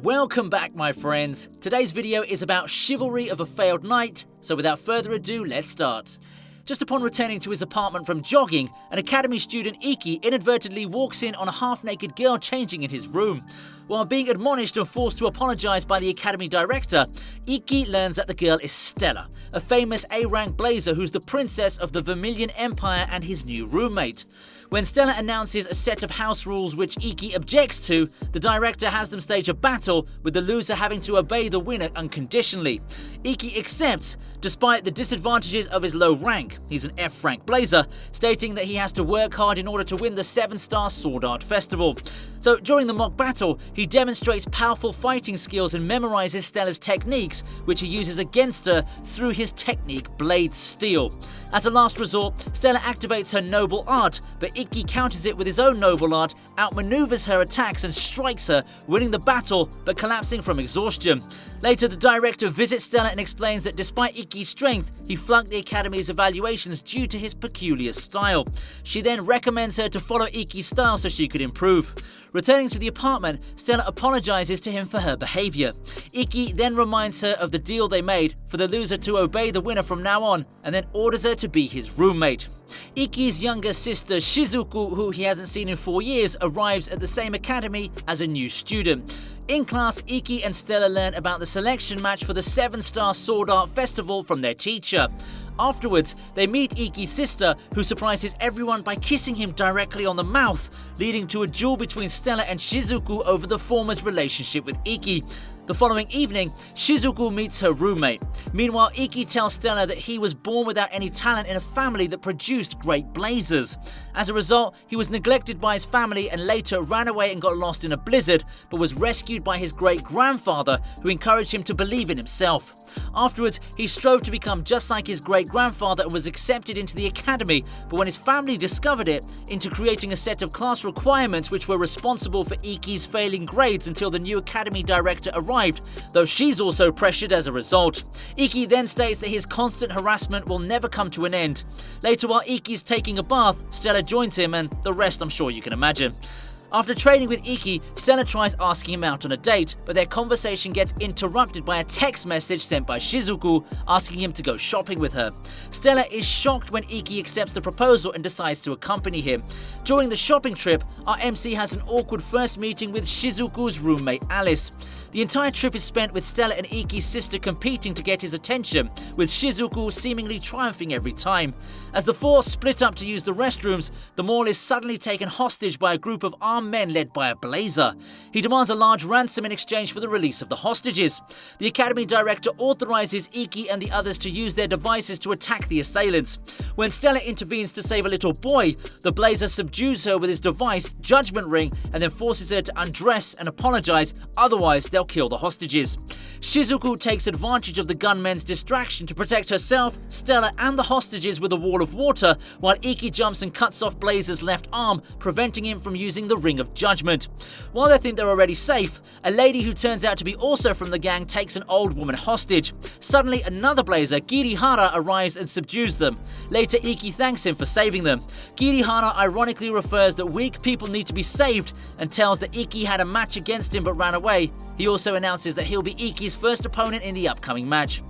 Welcome back, my friends. Today's video is about chivalry of a failed knight, so without further ado, let's start. Just upon returning to his apartment from jogging, an academy student Iki inadvertently walks in on a half-naked girl changing in his room. While being admonished and forced to apologize by the academy director, Iki learns that the girl is Stella, a famous A-rank blazer who's the princess of the Vermilion Empire and his new roommate. When Stella announces a set of house rules which Iki objects to, the director has them stage a battle, with the loser having to obey the winner unconditionally. Iki accepts, despite the disadvantages of his low rank. He's an F-rank blazer, stating that he has to work hard in order to win the 7-star Sword Art Festival. So during the mock battle, he demonstrates powerful fighting skills and memorizes Stella's techniques, which he uses against her through his technique Blade Steel. As a last resort, Stella activates her noble art, but Iki counters it with his own noble art, outmaneuvers her attacks and strikes her, winning the battle but collapsing from exhaustion. Later, the director visits Stella and explains that despite Iki's strength, he flunked the academy's evaluations due to his peculiar style. She then recommends her to follow Iki's style so she could improve. Returning to the apartment, Stella apologizes to him for her behavior. Iki then reminds her of the deal they made for the loser to obey the winner from now on, and then orders her to be his roommate. Iki's younger sister Shizuku, who he hasn't seen in 4 years, arrives at the same academy as a new student. In class, Iki and Stella learn about the selection match for the 7-star Sword Art Festival from their teacher. Afterwards, they meet Iki's sister, who surprises everyone by kissing him directly on the mouth, leading to a duel between Stella and Shizuku over the former's relationship with Iki. The following evening, Shizuku meets her roommate. Meanwhile, Iki tells Stella that he was born without any talent in a family that produced great blazers. As a result, he was neglected by his family and later ran away and got lost in a blizzard, but was rescued by his great-grandfather, who encouraged him to believe in himself. Afterwards, he strove to become just like his great-grandfather and was accepted into the academy, but when his family discovered it, into creating a set of class requirements which were responsible for Iki's failing grades until the new academy director arrived, though she's also pressured as a result. Iki then states that his constant harassment will never come to an end. Later, while Iki's taking a bath, Stella joins him, and the rest I'm sure you can imagine. After training with Iki, Stella tries asking him out on a date, but their conversation gets interrupted by a text message sent by Shizuku asking him to go shopping with her. Stella is shocked when Iki accepts the proposal and decides to accompany him. During the shopping trip, our MC has an awkward first meeting with Shizuku's roommate Alice. The entire trip is spent with Stella and Iki's sister competing to get his attention, with Shizuku seemingly triumphing every time. As the four split up to use the restrooms, the mall is suddenly taken hostage by a group of armed men led by a blazer. He demands a large ransom in exchange for the release of the hostages. The academy director authorizes Iki and the others to use their devices to attack the assailants. When Stella intervenes to save a little boy, the blazer subdues her with his device, Judgment Ring, and then forces her to undress and apologize, otherwise they'll kill the hostages. Shizuku takes advantage of the gunmen's distraction to protect herself, Stella, and the hostages with a wall of water, while Iki jumps and cuts off Blazer's left arm, preventing him from using the Ring of Judgment. While they think they're already safe, a lady who turns out to be also from the gang takes an old woman hostage. Suddenly, another blazer, Kirihara, arrives and subdues them. Later, Iki thanks him for saving them. Kirihara ironically refers that weak people need to be saved and tells that Iki had a match against him but ran away. He also announces that he'll be Iki's first opponent in the upcoming match.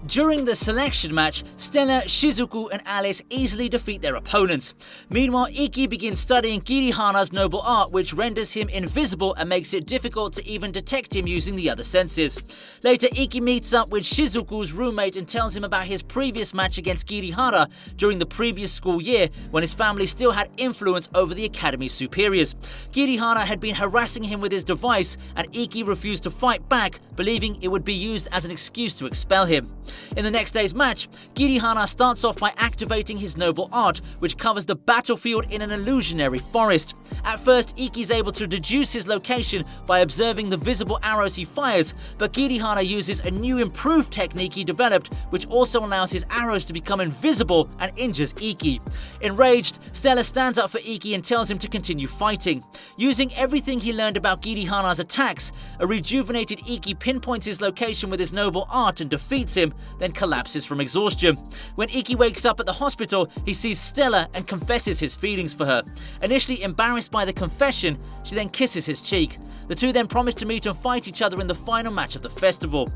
During the selection match, Stella, Shizuku, and Alice easily defeat their opponents. Meanwhile, Iki begins studying Kirihara's noble art, which renders him invisible and makes it difficult to even detect him using the other senses. Later, Iki meets up with Shizuku's roommate and tells him about his previous match against Kirihara during the previous school year, when his family still had influence over the academy's superiors. Kirihara had been harassing him with his device, and Iki refused to fight back, believing it would be used as an excuse to expel him. In the next day's match, Kirihara starts off by activating his noble art, which covers the battlefield in an illusionary forest. At first, Iki's able to deduce his location by observing the visible arrows he fires, but Kirihara uses a new improved technique he developed, which also allows his arrows to become invisible and injures Iki. Enraged, Stella stands up for Iki and tells him to continue fighting. Using everything he learned about Kirihara's attacks, a rejuvenated Iki pinpoints his location with his noble art and defeats supports him, then collapses from exhaustion. When Iki wakes up at the hospital, he sees Stella and confesses his feelings for her. Initially embarrassed by the confession, she then kisses his cheek. The two then promise to meet and fight each other in the final match of the festival.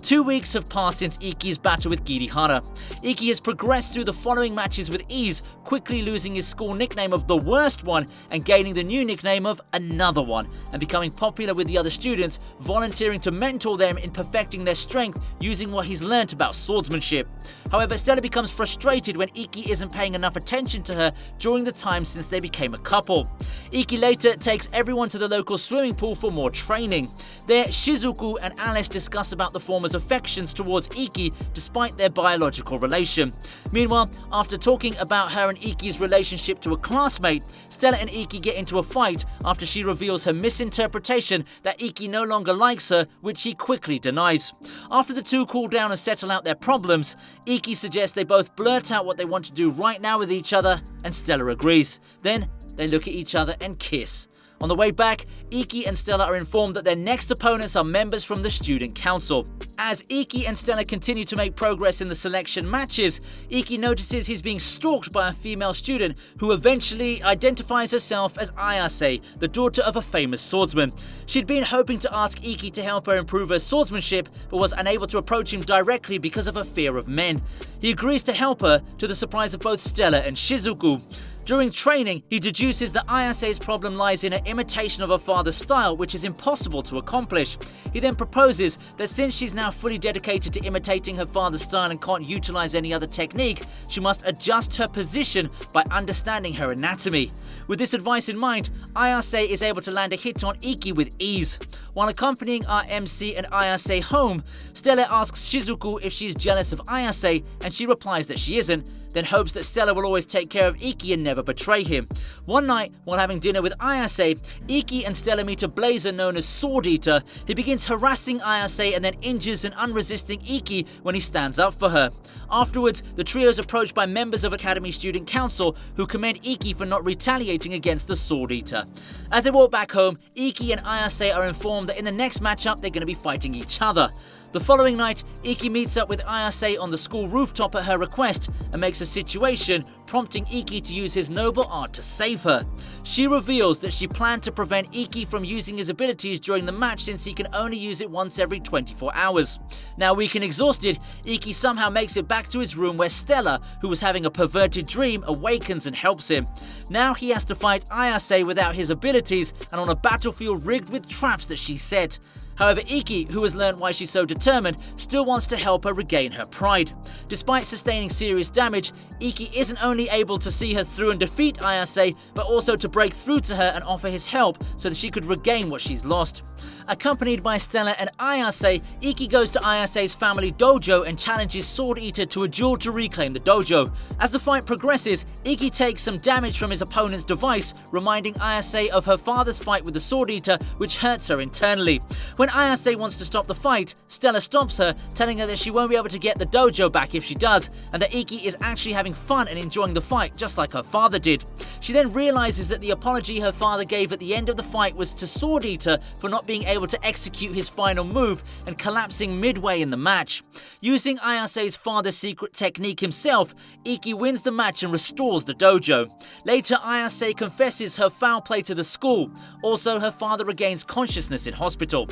2 weeks have passed since Iki's battle with Girihara. Iki has progressed through the following matches with ease, quickly losing his school nickname of the worst one and gaining the new nickname of another one, and becoming popular with the other students, volunteering to mentor them in perfecting their strength using what he's learnt about swordsmanship. However, Stella becomes frustrated when Iki isn't paying enough attention to her during the time since they became a couple. Iki later takes everyone to the local swimming pool for more training. There, Shizuku and Alice discuss about the former's affections towards Iki despite their biological relation. Meanwhile, after talking about her and Iki's relationship to a classmate, Stella and Iki get into a fight after she reveals her misinterpretation that Iki no longer likes her, which he quickly denies. After the two cool down and settle out their problems, Iki suggests they both blurt out what they want to do right now with each other, and Stella agrees. Then they look at each other and kiss. On the way back, Iki and Stella are informed that their next opponents are members from the student council. As Iki and Stella continue to make progress in the selection matches, Iki notices he's being stalked by a female student who eventually identifies herself as Ayase, the daughter of a famous swordsman. She'd been hoping to ask Iki to help her improve her swordsmanship, but was unable to approach him directly because of her fear of men. He agrees to help her, to the surprise of both Stella and Shizuku. During training, he deduces that Ayase's problem lies in her imitation of her father's style, which is impossible to accomplish. He then proposes that since she's now fully dedicated to imitating her father's style and can't utilize any other technique, she must adjust her position by understanding her anatomy. With this advice in mind, Ayase is able to land a hit on Iki with ease. While accompanying our MC and Ayase home, Stella asks Shizuku if she's jealous of Ayase, and she replies that she isn't, then hopes that Stella will always take care of Iki and never betray him. One night, while having dinner with Ayase, Iki and Stella meet a blazer known as Sword Eater. He begins harassing Ayase and then injures an unresisting Iki when he stands up for her. Afterwards, the trio is approached by members of Academy Student Council who commend Iki for not retaliating against the Sword Eater. As they walk back home, Iki and Ayase are informed that in the next matchup they're going to be fighting each other. The following night, Iki meets up with Ayase on the school rooftop at her request and makes a situation, prompting Iki to use his noble art to save her. She reveals that she planned to prevent Iki from using his abilities during the match since he can only use it once every 24 hours. Now weak and exhausted, Iki somehow makes it back to his room where Stella, who was having a perverted dream, awakens and helps him. Now he has to fight Ayase without his abilities and on a battlefield rigged with traps that she set. However, Iki, who has learned why she's so determined, still wants to help her regain her pride. Despite sustaining serious damage, Iki isn't only able to see her through and defeat Ayase, but also to break through to her and offer his help so that she could regain what she's lost. Accompanied by Stella and Ayase, Iki goes to Ayase's family dojo and challenges Sword Eater to a duel to reclaim the dojo. As the fight progresses, Iki takes some damage from his opponent's device, reminding Ayase of her father's fight with the Sword Eater, which hurts her internally. When Ayase wants to stop the fight, Stella stops her, telling her that she won't be able to get the dojo back if she does, and that Iki is actually having fun and enjoying the fight just like her father did. She then realizes that the apology her father gave at the end of the fight was to Sword Eater for not being able to execute his final move and collapsing midway in the match. Using Ayase's father's secret technique himself, Iki wins the match and restores the dojo. Later, Ayase confesses her foul play to the school. Also, her father regains consciousness in hospital.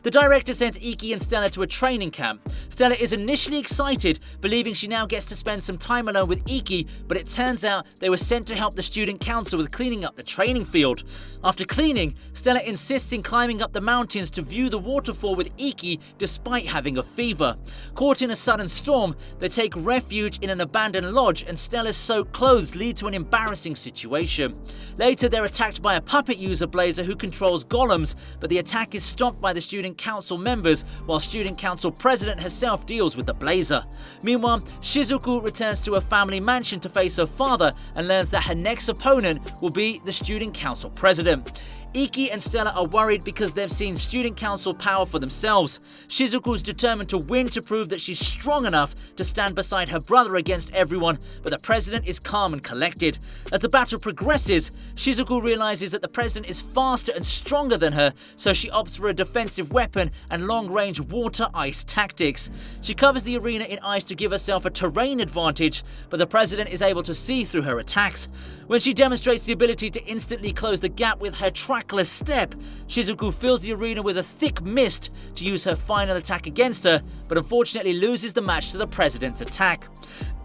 The director sends Iki and Stella to a training camp. Stella is initially excited, believing she now gets to spend some time alone with Iki, but it turns out they were sent to help the student council with cleaning up the training field. After cleaning, Stella insists in climbing up the mountains to view the waterfall with Iki despite having a fever. Caught in a sudden storm, they take refuge in an abandoned lodge and Stella's soaked clothes lead to an embarrassing situation. Later, they're attacked by a puppet user blazer who controls golems, but the attack is stopped by the student council members, while student council president herself deals with the blazer. Meanwhile, Shizuku returns to her family mansion to face her father and learns that her next opponent will be the student council president. Iki and Stella are worried because they've seen student council power for themselves. Shizuku's determined to win to prove that she's strong enough to stand beside her brother against everyone, but the president is calm and collected. As the battle progresses, Shizuku realizes that the president is faster and stronger than her, so she opts for a defensive weapon and long-range water-ice tactics. She covers the arena in ice to give herself a terrain advantage, but the president is able to see through her attacks. When she demonstrates the ability to instantly close the gap with her trackless step, Shizuku fills the arena with a thick mist to use her final attack against her, but unfortunately loses the match to the president's attack.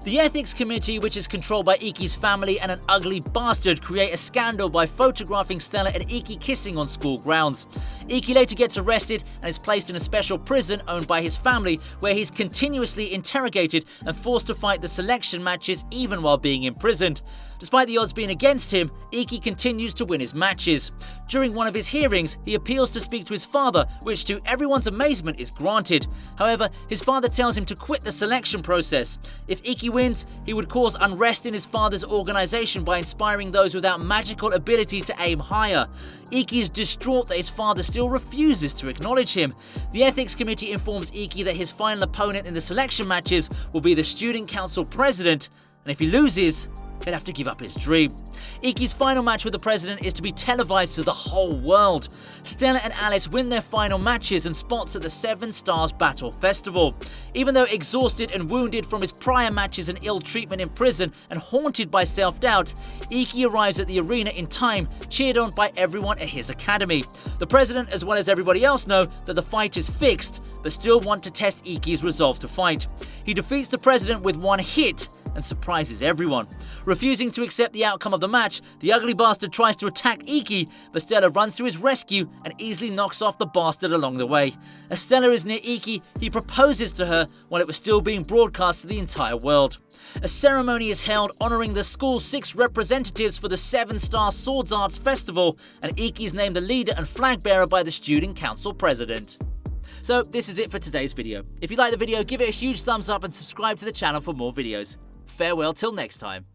The ethics committee, which is controlled by Iki's family and an ugly bastard, create a scandal by photographing Stella and Iki kissing on school grounds. Iki later gets arrested and is placed in a special prison owned by his family, where he's continuously interrogated and forced to fight the selection matches even while being imprisoned. Despite the odds being against him, Iki continues to win his matches. During one of his hearings, he appeals to speak to his father, which to everyone's amazement is granted. However, his father tells him to quit the selection process. If Iki wins, he would cause unrest in his father's organization by inspiring those without magical ability to aim higher. Iki is distraught that his father still refuses to acknowledge him. The ethics committee informs Iki that his final opponent in the selection matches will be the student council president, and if he loses, he'll have to give up his dream. Iki's final match with the president is to be televised to the whole world. Stella and Alice win their final matches and spots at the Seven Stars Battle Festival. Even though exhausted and wounded from his prior matches and ill treatment in prison and haunted by self-doubt, Iki arrives at the arena in time, cheered on by everyone at his academy. The president, as well as everybody else, know that the fight is fixed, but still want to test Iki's resolve to fight. He defeats the president with one hit and surprises everyone. Refusing to accept the outcome of the match, the ugly bastard tries to attack Iki, but Stella runs to his rescue and easily knocks off the bastard along the way. As Stella is near Iki, he proposes to her while it was still being broadcast to the entire world. A ceremony is held honoring the school's 6 representatives for the 7-Star Swords Arts Festival, and Iki is named the leader and flag bearer by the student council president. So this is it for today's video. If you like the video, give it a huge thumbs up and subscribe to the channel for more videos. Farewell till next time.